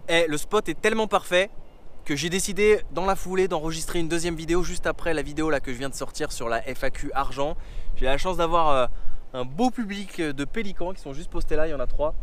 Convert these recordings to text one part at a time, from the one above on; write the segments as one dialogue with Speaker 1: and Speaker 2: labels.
Speaker 1: Et le spot est tellement parfait que j'ai décidé dans la foulée d'enregistrer une deuxième vidéo juste après la vidéo là que je viens de sortir sur la FAQ argent. J'ai la chance d'avoir un beau public de pélicans qui sont juste postés là, il y en a 3.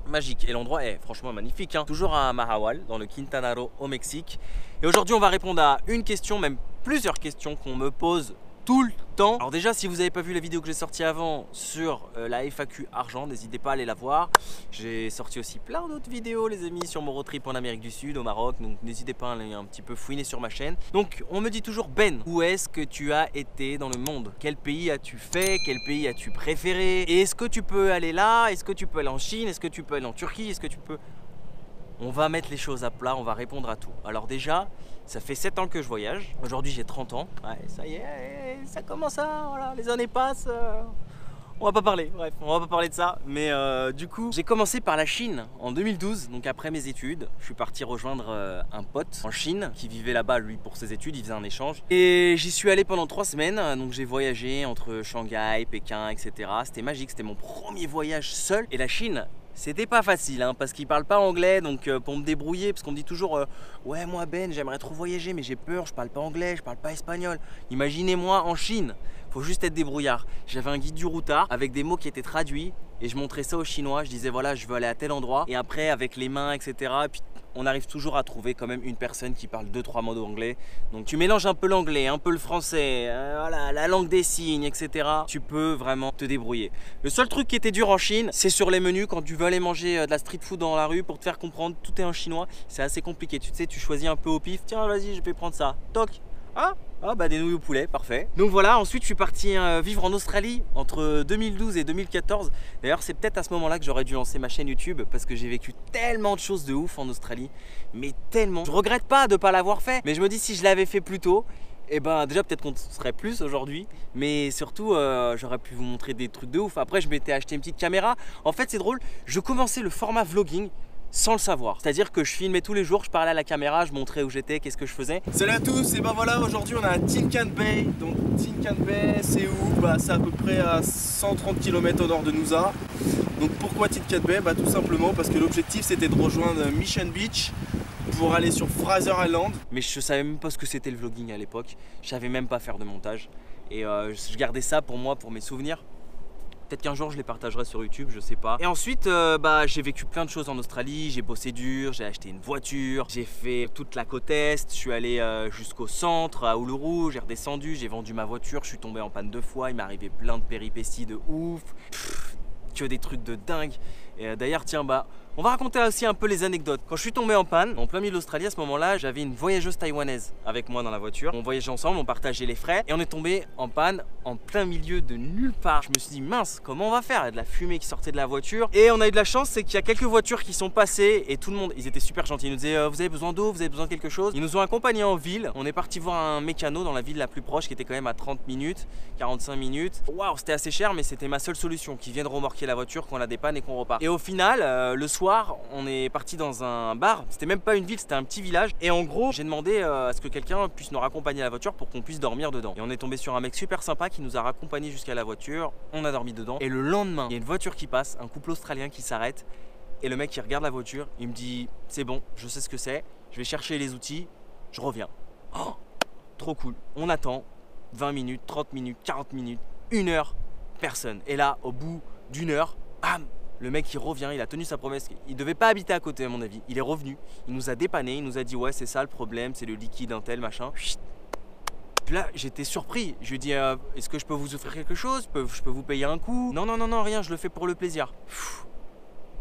Speaker 1: Magique, et l'endroit est franchement magnifique, hein. Toujours à Mahahual, dans le Quintana Roo au Mexique. Et aujourd'hui on va répondre à une question, même plusieurs questions qu'on me pose tout le temps. Alors déjà, si vous n'avez pas vu la vidéo que j'ai sortie avant sur la FAQ argent, n'hésitez pas à aller la voir. J'ai sorti aussi plein d'autres vidéos les amis sur mon road trip en Amérique du Sud, au Maroc, donc n'hésitez pas à aller un petit peu fouiner sur ma chaîne. Donc on me dit toujours Ben, où est-ce que tu as été dans le monde? Quel pays as-tu fait? Quel pays as-tu préféré? Et est-ce que tu peux aller là? Est-ce que tu peux aller en Chine? Est-ce que tu peux aller en Turquie? Est-ce que tu peux... On va mettre les choses à plat, on va répondre à tout. Alors déjà, ça fait 7 ans que je voyage. Aujourd'hui j'ai 30 ans. Ouais, ça y est, ça commence à... Voilà, les années passent. On va pas parler, bref, on va pas parler de ça. Mais du coup, j'ai commencé par la Chine en 2012. Donc après mes études, je suis parti rejoindre un pote en Chine qui vivait là-bas, lui, pour ses études. Il faisait un échange. Et j'y suis allé pendant 3 semaines. Donc j'ai voyagé entre Shanghai, Pékin, etc. C'était magique, c'était mon premier voyage seul. Et la Chine... C'était pas facile hein, parce qu'ils parlent pas anglais, donc pour me débrouiller, parce qu'on me dit toujours ouais moi Ben j'aimerais trop voyager mais j'ai peur, je parle pas anglais, je parle pas espagnol. Imaginez-moi en Chine, faut juste être débrouillard. J'avais un guide du routard avec des mots qui étaient traduits et je montrais ça aux Chinois, je disais voilà je veux aller à tel endroit et après avec les mains etc. Et puis on arrive toujours à trouver quand même une personne qui parle 2-3 mots d'anglais. Donc tu mélanges un peu l'anglais, un peu le français, voilà, la langue des signes, etc. Tu peux vraiment te débrouiller. Le seul truc qui était dur en Chine, c'est sur les menus. Quand tu veux aller manger de la street food dans la rue pour te faire comprendre, tout est en chinois. C'est assez compliqué. Tu sais, tu choisis un peu au pif. Tiens, vas-y, je vais prendre ça. Toc. Ah bah des nouilles au poulet, parfait. Donc voilà, ensuite je suis parti vivre en Australie entre 2012 et 2014. D'ailleurs c'est peut-être à ce moment-là que j'aurais dû lancer ma chaîne YouTube parce que j'ai vécu tellement de choses de ouf en Australie. Mais tellement. Je regrette pas de pas l'avoir fait. Mais je me dis si je l'avais fait plus tôt, et ben déjà peut-être qu'on serait plus aujourd'hui. Mais surtout j'aurais pu vous montrer des trucs de ouf. Après je m'étais acheté une petite caméra. En fait c'est drôle, je commençais le format vlogging sans le savoir. C'est-à-dire que je filmais tous les jours, je parlais à la caméra, je montrais où j'étais, qu'est-ce que je faisais. Salut à tous, et ben voilà, aujourd'hui on est à Tin Can Bay. Donc Tin Can Bay, c'est où? Bah c'est à peu près à 130 km au nord de Noosa. Donc pourquoi Tin Can Bay? Bah tout simplement parce que l'objectif c'était de rejoindre Mission Beach pour aller sur Fraser Island. Mais je savais même pas ce que c'était le vlogging à l'époque. Je savais même pas faire de montage. Et je gardais ça pour moi, pour mes souvenirs. Peut-être qu'un jour je les partagerai sur YouTube, je sais pas. Et ensuite, bah, j'ai vécu plein de choses en Australie. J'ai bossé dur, j'ai acheté une voiture, j'ai fait toute la côte est. Je suis allé jusqu'au centre, à Uluru. J'ai redescendu, j'ai vendu ma voiture. Je suis tombé en panne 2 fois. Il m'est arrivé plein de péripéties de ouf. Que des trucs de dingue. Et d'ailleurs, tiens, bah, on va raconter aussi un peu les anecdotes. Quand je suis tombé en panne, en plein milieu de l'Australie, à ce moment-là, j'avais une voyageuse taïwanaise avec moi dans la voiture. On voyageait ensemble, on partageait les frais et on est tombé en panne en plein milieu de nulle part. Je me suis dit mince, comment on va faire? Il y a de la fumée qui sortait de la voiture et on a eu de la chance, c'est qu'il y a quelques voitures qui sont passées et tout le monde, ils étaient super gentils. Ils nous disaient vous avez besoin d'eau, vous avez besoin de quelque chose. Ils nous ont accompagnés en ville. On est parti voir un mécano dans la ville la plus proche qui était quand même à 30 minutes, 45 minutes. Waouh, c'était assez cher, mais c'était ma seule solution, qui vienne remorquer la voiture quand on la dépanne et qu'on repart. Et au final, le soir, on est parti dans un bar. C'était même pas une ville, c'était un petit village. Et en gros, j'ai demandé à ce que quelqu'un puisse nous raccompagner à la voiture pour qu'on puisse dormir dedans. Et on est tombé sur un mec super sympa qui nous a raccompagnés jusqu'à la voiture. On a dormi dedans. Et le lendemain, il y a une voiture qui passe, un couple australien qui s'arrête. Et le mec qui regarde la voiture, il me dit c'est bon, je sais ce que c'est. Je vais chercher les outils, je reviens. Oh, trop cool. On attend 20 minutes, 30 minutes, 40 minutes, 1 heure, personne. Et là, au bout d'1 heure, bam, le mec il revient, il a tenu sa promesse, il devait pas habiter à côté à mon avis, il est revenu, il nous a dépanné, il nous a dit ouais c'est ça le problème, c'est le liquide un tel machin. Puis là j'étais surpris, je lui ai dit est-ce que je peux vous offrir quelque chose, je peux vous payer un coup? Non non non non rien, je le fais pour le plaisir.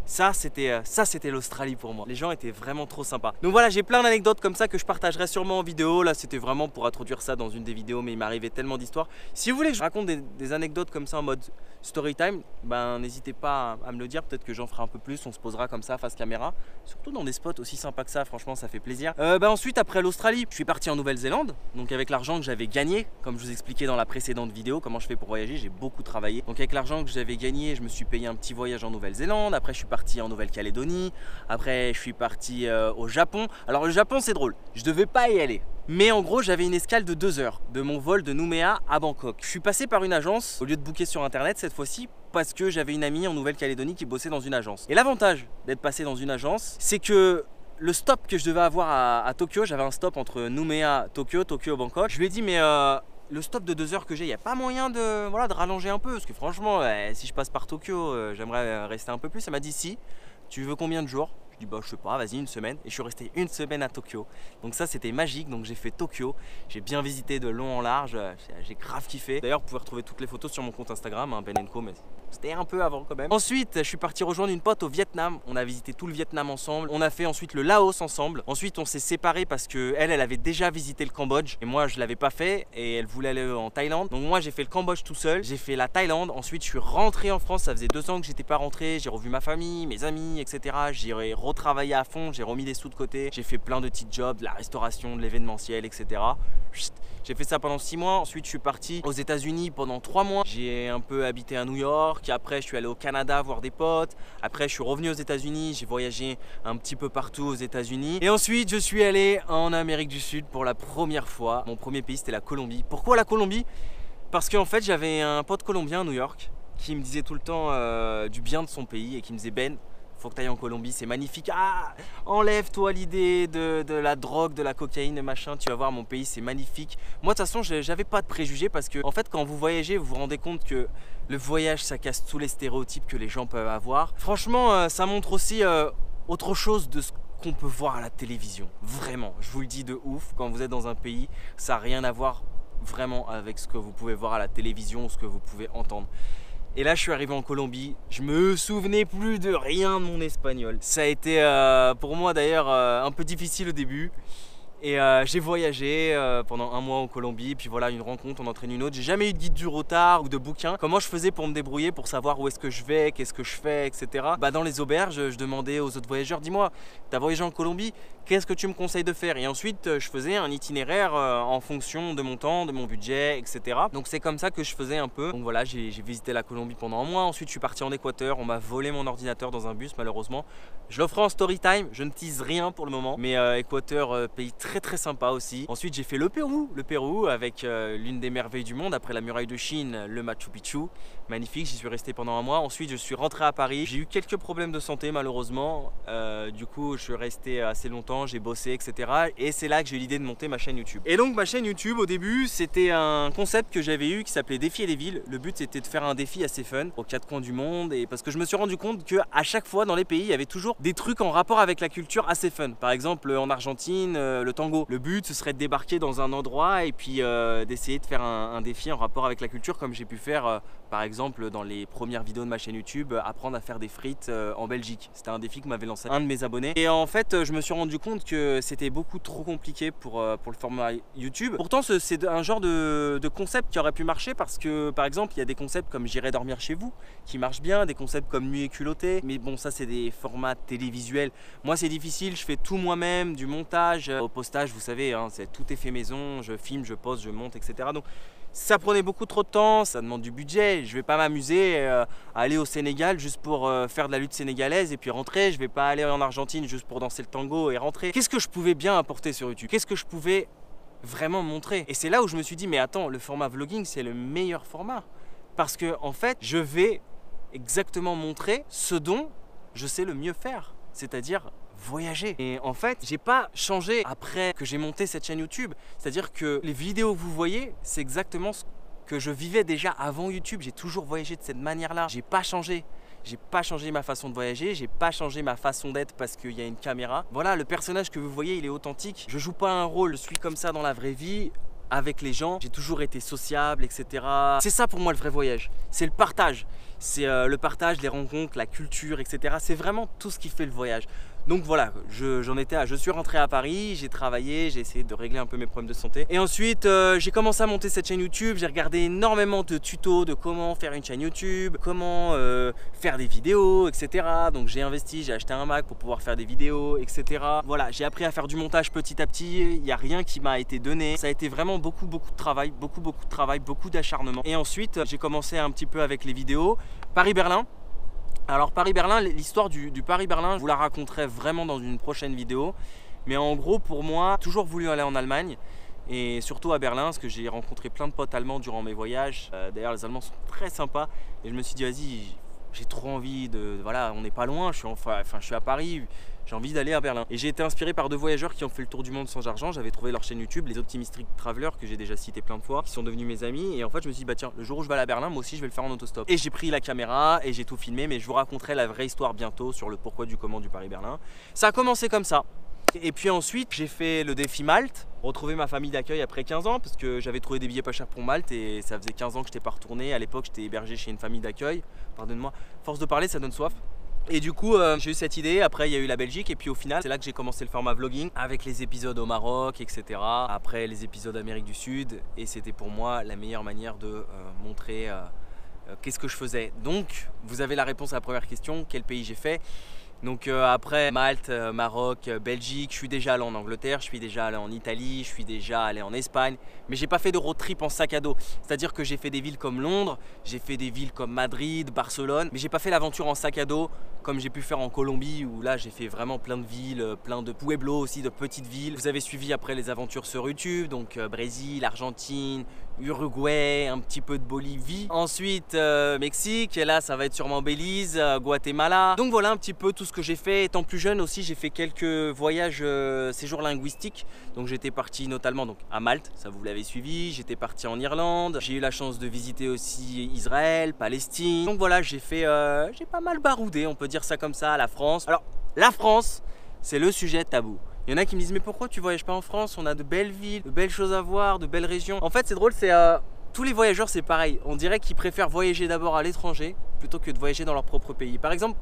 Speaker 1: Ça c'était l'Australie pour moi. Les gens étaient vraiment trop sympas. Donc voilà, j'ai plein d'anecdotes comme ça que je partagerai sûrement en vidéo. Là c'était vraiment pour introduire ça dans une des vidéos, mais il m'arrivait tellement d'histoires. Si vous voulez que je raconte des anecdotes comme ça en mode story time, ben n'hésitez pas à me le dire. Peut-être que j'en ferai un peu plus, on se posera comme ça face caméra. Surtout dans des spots aussi sympas que ça, franchement ça fait plaisir. Ensuite après l'Australie, je suis parti en Nouvelle-Zélande. Donc avec l'argent que j'avais gagné, comme je vous expliquais dans la précédente vidéo, comment je fais pour voyager, j'ai beaucoup travaillé. Donc avec l'argent que j'avais gagné, je me suis payé un petit voyage en Nouvelle-Zélande. Après je suis parti en Nouvelle-Calédonie, après je suis parti au Japon. Alors le Japon c'est drôle, je devais pas y aller. Mais en gros j'avais une escale de 2 heures de mon vol de Nouméa à Bangkok. Je suis passé par une agence au lieu de booker sur internet cette fois-ci parce que j'avais une amie en Nouvelle-Calédonie qui bossait dans une agence. Et l'avantage d'être passé dans une agence, c'est que le stop que je devais avoir à Tokyo, j'avais un stop entre Nouméa, Tokyo, Tokyo, Bangkok. Je lui ai dit mais le stop de 2 heures que j'ai, il n'y a pas moyen de, voilà, de rallonger un peu parce que franchement, si je passe par Tokyo, j'aimerais rester un peu plus. Elle m'a dit si, tu veux combien de jours? Je dis bah je sais pas, vas-y une semaine. Et je suis resté une semaine à Tokyo. Donc ça c'était magique, donc j'ai fait Tokyo. J'ai bien visité de long en large, j'ai grave kiffé. D'ailleurs vous pouvez retrouver toutes les photos sur mon compte Instagram, hein, Ben & Co, mais c'était un peu avant quand même. Ensuite je suis parti rejoindre une pote au Vietnam. On a visité tout le Vietnam ensemble. On a fait ensuite le Laos ensemble. Ensuite on s'est séparés parce que elle avait déjà visité le Cambodge et moi je l'avais pas fait et elle voulait aller en Thaïlande. Donc moi j'ai fait le Cambodge tout seul. J'ai fait la Thaïlande. Ensuite je suis rentré en France. Ça faisait 2 ans que j'étais pas rentré. J'ai revu ma famille, mes amis, etc. J'ai retravaillé à fond. J'ai remis des sous de côté. J'ai fait plein de petits jobs, de la restauration, de l'événementiel, etc. J'ai fait ça pendant 6 mois. Ensuite, je suis parti aux États-Unis pendant 3 mois. J'ai un peu habité à New York. Après, je suis allé au Canada voir des potes. Après, je suis revenu aux États-Unis. J'ai voyagé un petit peu partout aux États-Unis. Et ensuite, je suis allé en Amérique du Sud pour la première fois. Mon premier pays, c'était la Colombie. Pourquoi la Colombie? Parce qu'en fait, j'avais un pote colombien à New York qui me disait tout le temps du bien de son pays et qui me disait Ben, faut que tu ailles en Colombie, c'est magnifique. Ah, enlève-toi l'idée de la drogue, de la cocaïne, machin. Tu vas voir, mon pays, c'est magnifique. Moi, de toute façon, j'avais pas de préjugés parce que, en fait, quand vous voyagez, vous vous rendez compte que le voyage, ça casse tous les stéréotypes que les gens peuvent avoir. Franchement, ça montre aussi autre chose de ce qu'on peut voir à la télévision. Vraiment, je vous le dis de ouf. Quand vous êtes dans un pays, ça n'a rien à voir vraiment avec ce que vous pouvez voir à la télévision ou ce que vous pouvez entendre. Et là je suis arrivé en Colombie, je me souvenais plus de rien de mon espagnol. Ça a été pour moi d'ailleurs un peu difficile au début. Et j'ai voyagé pendant 1 mois en Colombie, puis voilà, une rencontre, on entraîne une autre. J'ai jamais eu de guide du routard ou de bouquin. Comment je faisais pour me débrouiller, pour savoir où est-ce que je vais, qu'est-ce que je fais, etc. Bah, dans les auberges, je demandais aux autres voyageurs, dis-moi, t'as voyagé en Colombie, qu'est-ce que tu me conseilles de faire? Et ensuite, je faisais un itinéraire en fonction de mon temps, de mon budget, etc. Donc c'est comme ça que je faisais un peu. Donc voilà, j'ai visité la Colombie pendant 1 mois. Ensuite, je suis parti en Équateur. On m'a volé mon ordinateur dans un bus, malheureusement. Je l'offre en story time, je ne tease rien pour le moment. Mais Équateur, pays très sympa aussi. Ensuite j'ai fait le Pérou avec l'une des merveilles du monde après la muraille de Chine, le Machu Picchu. Magnifique, j'y suis resté pendant 1 mois. Ensuite je suis rentré à Paris. J'ai eu quelques problèmes de santé malheureusement. Du coup je suis resté assez longtemps, j'ai bossé, etc. Et c'est là que j'ai eu l'idée de monter ma chaîne YouTube. Et donc ma chaîne YouTube au début c'était un concept que j'avais eu qui s'appelait Défier les villes. Le but c'était de faire un défi assez fun aux 4 coins du monde. Et parce que je me suis rendu compte que à chaque fois dans les pays il y avait toujours des trucs en rapport avec la culture assez fun. Par exemple en Argentine, le tango. Le but ce serait de débarquer dans un endroit et puis d'essayer de faire un défi en rapport avec la culture comme j'ai pu faire par exemple dans les premières vidéos de ma chaîne YouTube, apprendre à faire des frites en Belgique. C'était un défi que m'avait lancé un de mes abonnés. Et en fait je me suis rendu compte que c'était beaucoup trop compliqué pour le format YouTube. Pourtant c'est un genre de concept qui aurait pu marcher parce que par exemple il y a des concepts comme J'irai dormir chez vous qui marchent bien, des concepts comme Nuit et culotté. Mais bon ça c'est des formats télévisuels. Moi c'est difficile, je fais tout moi-même, du montage au postage, vous savez, hein, tout est fait maison, je filme, je poste, je monte, etc. Donc ça prenait beaucoup trop de temps, ça demande du budget. Je vais pas m'amuser à aller au Sénégal juste pour faire de la lutte sénégalaise et puis rentrer. Je vais pas aller en Argentine juste pour danser le tango et rentrer. Qu'est-ce que je pouvais bien apporter sur YouTube? Qu'est-ce que je pouvais vraiment montrer? Et c'est là où je me suis dit mais attends, le format vlogging c'est le meilleur format parce que en fait je vais exactement montrer ce dont je sais le mieux faire, c'est-à-dire voyager. Et en fait j'ai pas changé après que j'ai monté cette chaîne YouTube, c'est à dire que les vidéos que vous voyez c'est exactement ce que je vivais déjà avant YouTube. J'ai toujours voyagé de cette manière là, j'ai pas changé ma façon de voyager, j'ai pas changé ma façon d'être parce qu'il y a une caméra. Voilà, le personnage que vous voyez il est authentique, je joue pas un rôle, je suis comme ça dans la vraie vie avec les gens, j'ai toujours été sociable, etc. C'est ça pour moi le vrai voyage, c'est le partage. C'est le partage, les rencontres, la culture, etc. C'est vraiment tout ce qui fait le voyage. Donc voilà, je suis rentré à Paris, j'ai travaillé, j'ai essayé de régler un peu mes problèmes de santé. Et ensuite, j'ai commencé à monter cette chaîne YouTube. J'ai regardé énormément de tutos de comment faire une chaîne YouTube, comment faire des vidéos, etc. Donc j'ai investi, j'ai acheté un Mac pour pouvoir faire des vidéos, etc. Voilà, j'ai appris à faire du montage petit à petit. Il n'y a rien qui m'a été donné. Ça a été vraiment beaucoup de travail, beaucoup d'acharnement. Et ensuite, j'ai commencé un petit peu avec les vidéos. Paris-Berlin. Alors Paris-Berlin, l'histoire du Paris-Berlin, je vous la raconterai vraiment dans une prochaine vidéo. Mais en gros, pour moi, j'ai toujours voulu aller en Allemagne. Et surtout à Berlin, parce que j'ai rencontré plein de potes allemands durant mes voyages. D'ailleurs, les Allemands sont très sympas. Et je me suis dit, vas-y, j'ai trop envie de... Voilà, on n'est pas loin, je suis à Paris. j'ai envie d'aller à Berlin. Et j'ai été inspiré par deux voyageurs qui ont fait le tour du monde sans argent. J'avais trouvé leur chaîne YouTube, les Optimistic Travelers, que j'ai déjà cité plein de fois, qui sont devenus mes amis. Et en fait, je me suis dit, bah tiens, le jour où je vais aller à Berlin, moi aussi, je vais le faire en autostop. Et j'ai pris la caméra et j'ai tout filmé, mais je vous raconterai la vraie histoire bientôt sur le pourquoi du comment du Paris-Berlin. Ça a commencé comme ça. Et puis ensuite, j'ai fait le défi Malte, retrouver ma famille d'accueil après 15 ans, parce que j'avais trouvé des billets pas chers pour Malte et ça faisait 15 ans que je n'étais pas retourné. À l'époque, j'étais hébergé chez une famille d'accueil. Pardonne-moi, force de parler, ça donne soif. Et du coup, j'ai eu cette idée. Après, il y a eu la Belgique. Et puis au final, c'est là que j'ai commencé le format vlogging avec les épisodes au Maroc, etc. Après, les épisodes Amérique du Sud. Et c'était pour moi la meilleure manière de montrer qu'est-ce que je faisais. Donc, vous avez la réponse à la première question. Quel pays j'ai fait ? Donc après Malte, Maroc, Belgique, je suis déjà allé en Angleterre, je suis déjà allé en Italie, je suis déjà allé en Espagne. Mais j'ai pas fait de road trip en sac à dos. C'est-à-dire que j'ai fait des villes comme Londres, j'ai fait des villes comme Madrid, Barcelone. Mais j'ai pas fait l'aventure en sac à dos comme j'ai pu faire en Colombie où là j'ai fait vraiment plein de villes, plein de pueblos aussi, de petites villes. Vous avez suivi après les aventures sur YouTube, donc Brésil, Argentine, Uruguay, un petit peu de Bolivie. Ensuite Mexique, et là ça va être sûrement Belize, Guatemala. Donc voilà un petit peu tout ce que j'ai fait. Étant plus jeune aussi, j'ai fait quelques voyages séjours linguistiques. Donc j'étais parti notamment donc, à Malte, ça vous l'avez suivi. J'étais parti en Irlande. J'ai eu la chance de visiter aussi Israël, Palestine. Donc voilà, j'ai pas mal baroudé, on peut dire ça comme ça, la France. Alors la France, c'est le sujet tabou. Il y en a qui me disent mais pourquoi tu voyages pas en France? On a de belles villes, de belles choses à voir, de belles régions. En fait c'est drôle, c'est tous les voyageurs c'est pareil. On dirait qu'ils préfèrent voyager d'abord à l'étranger plutôt que de voyager dans leur propre pays. Par exemple,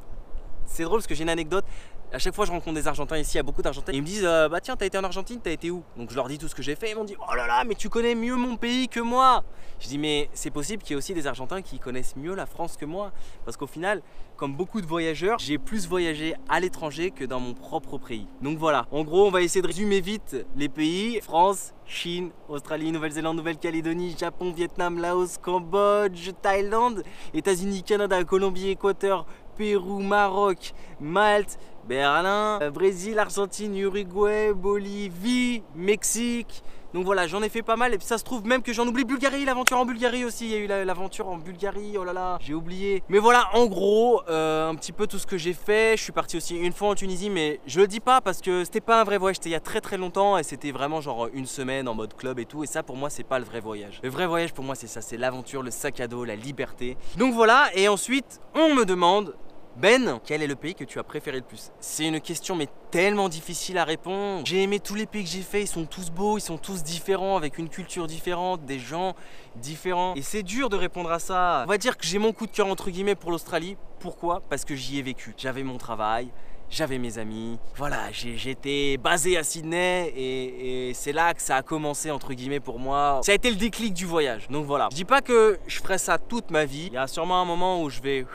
Speaker 1: c'est drôle parce que j'ai une anecdote. À chaque fois je rencontre des Argentins ici, il y a beaucoup d'Argentins. Ils me disent bah tiens, t'as été en Argentine, t'as été où? Donc je leur dis tout ce que j'ai fait. Ils m'ont dit oh là là, mais tu connais mieux mon pays que moi. Je dis mais c'est possible qu'il y ait aussi des Argentins qui connaissent mieux la France que moi. Parce qu'au final, comme beaucoup de voyageurs, j'ai plus voyagé à l'étranger que dans mon propre pays. Donc voilà, en gros on va essayer de résumer vite les pays. France, Chine, Australie, Nouvelle-Zélande, Nouvelle-Calédonie, Japon, Vietnam, Laos, Cambodge, Thaïlande, États-Unis, Canada, Colombie, Équateur, Pérou, Maroc, Malte, Berlin, Brésil, Argentine, Uruguay, Bolivie, Mexique. Donc voilà, j'en ai fait pas mal et puis ça se trouve même que j'en oublie. Bulgarie, l'aventure en Bulgarie aussi. Il y a eu l'aventure en Bulgarie, oh là là, j'ai oublié. Mais voilà, en gros, un petit peu tout ce que j'ai fait. Je suis parti aussi une fois en Tunisie, mais je le dis pas parce que c'était pas un vrai voyage. C'était il y a très longtemps et c'était vraiment genre une semaine en mode club et tout. Et ça pour moi, c'est pas le vrai voyage. Le vrai voyage pour moi, c'est ça, c'est l'aventure, le sac à dos, la liberté. Donc voilà, et ensuite, on me demande Ben, quel est le pays que tu as préféré le plus? C'est une question mais tellement difficile à répondre. J'ai aimé tous les pays que j'ai fait, ils sont tous beaux, ils sont tous différents, avec une culture différente, des gens différents. Et c'est dur de répondre à ça. On va dire que j'ai mon coup de cœur entre guillemets pour l'Australie. Pourquoi? Parce que j'y ai vécu. J'avais mon travail, j'avais mes amis. Voilà, j'étais basé à Sydney et c'est là que ça a commencé entre guillemets pour moi. Ça a été le déclic du voyage. Donc voilà, je dis pas que je ferai ça toute ma vie. Il y a sûrement un moment où je vais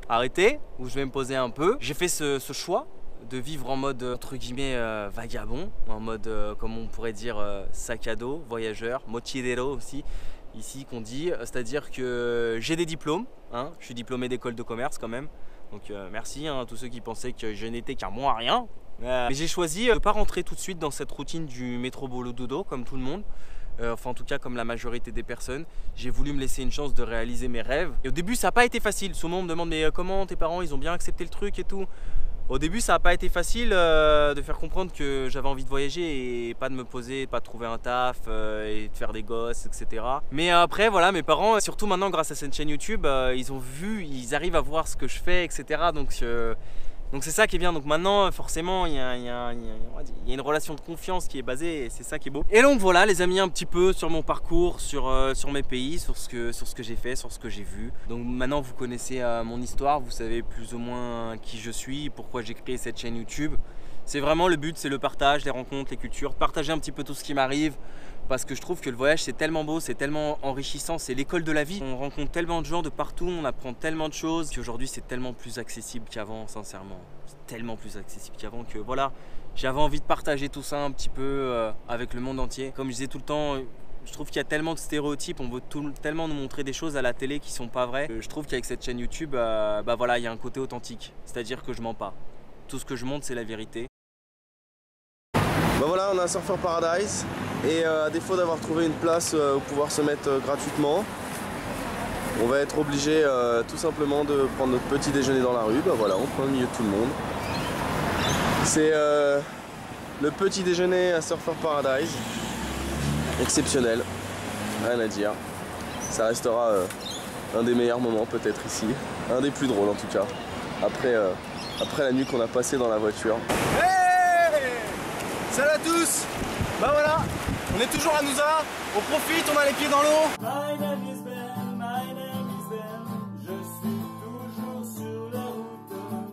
Speaker 1: arrêter, où je vais me poser un peu. J'ai fait ce choix de vivre en mode entre guillemets vagabond, en mode comme on pourrait dire sac à dos, voyageur, mochilero aussi ici qu'on dit, c'est-à-dire que j'ai des diplômes, hein, je suis diplômé d'école de commerce quand même, donc merci à tous ceux qui pensaient que je n'étais qu'un bon à rien. Mais j'ai choisi de ne pas rentrer tout de suite dans cette routine du métro boulot dodo comme tout le monde. Enfin en tout cas comme la majorité des personnes. J'ai voulu me laisser une chance de réaliser mes rêves. Et au début ça n'a pas été facile. Souvent on me demande mais comment tes parents ils ont bien accepté le truc et tout. Au début ça n'a pas été facile de faire comprendre que j'avais envie de voyager et pas de me poser, pas de trouver un taf et de faire des gosses, etc. Mais après voilà, mes parents, surtout maintenant grâce à cette chaîne YouTube, ils ont vu, ils arrivent à voir ce que je fais, etc. Donc c'est ça qui est bien. Donc maintenant forcément il y a une relation de confiance qui est basée et c'est ça qui est beau. Et donc voilà les amis, un petit peu sur mon parcours, sur mes pays, sur ce que j'ai fait, sur ce que j'ai vu. Donc maintenant vous connaissez mon histoire, vous savez plus ou moins qui je suis, pourquoi j'ai créé cette chaîne YouTube. C'est vraiment le but, c'est le partage, les rencontres, les cultures, partager un petit peu tout ce qui m'arrive. Parce que je trouve que le voyage c'est tellement beau, c'est tellement enrichissant, c'est l'école de la vie. On rencontre tellement de gens de partout, on apprend tellement de choses qu'aujourd'hui c'est tellement plus accessible qu'avant, sincèrement. C'est tellement plus accessible qu'avant que voilà, j'avais envie de partager tout ça un petit peu avec le monde entier. Comme je disais tout le temps, je trouve qu'il y a tellement de stéréotypes, on veut tellement nous montrer des choses à la télé qui sont pas vraies. Je trouve qu'avec cette chaîne YouTube, bah voilà, il y a un côté authentique, c'est-à-dire que je mens pas. Tout ce que je montre c'est la vérité.
Speaker 2: Ben voilà, on a un Surfer Paradise et à défaut d'avoir trouvé une place où pouvoir se mettre gratuitement, on va être obligé tout simplement de prendre notre petit déjeuner dans la rue. Ben voilà, on prend le milieu de tout le monde. C'est le petit déjeuner à Surfer Paradise. Exceptionnel, rien à dire. Ça restera un des meilleurs moments peut-être ici. Un des plus drôles en tout cas. Après la nuit qu'on a passée dans la voiture. Hey! Salut à tous! Bah voilà, on est toujours à Noosa, on profite, on a les pieds dans l'eau.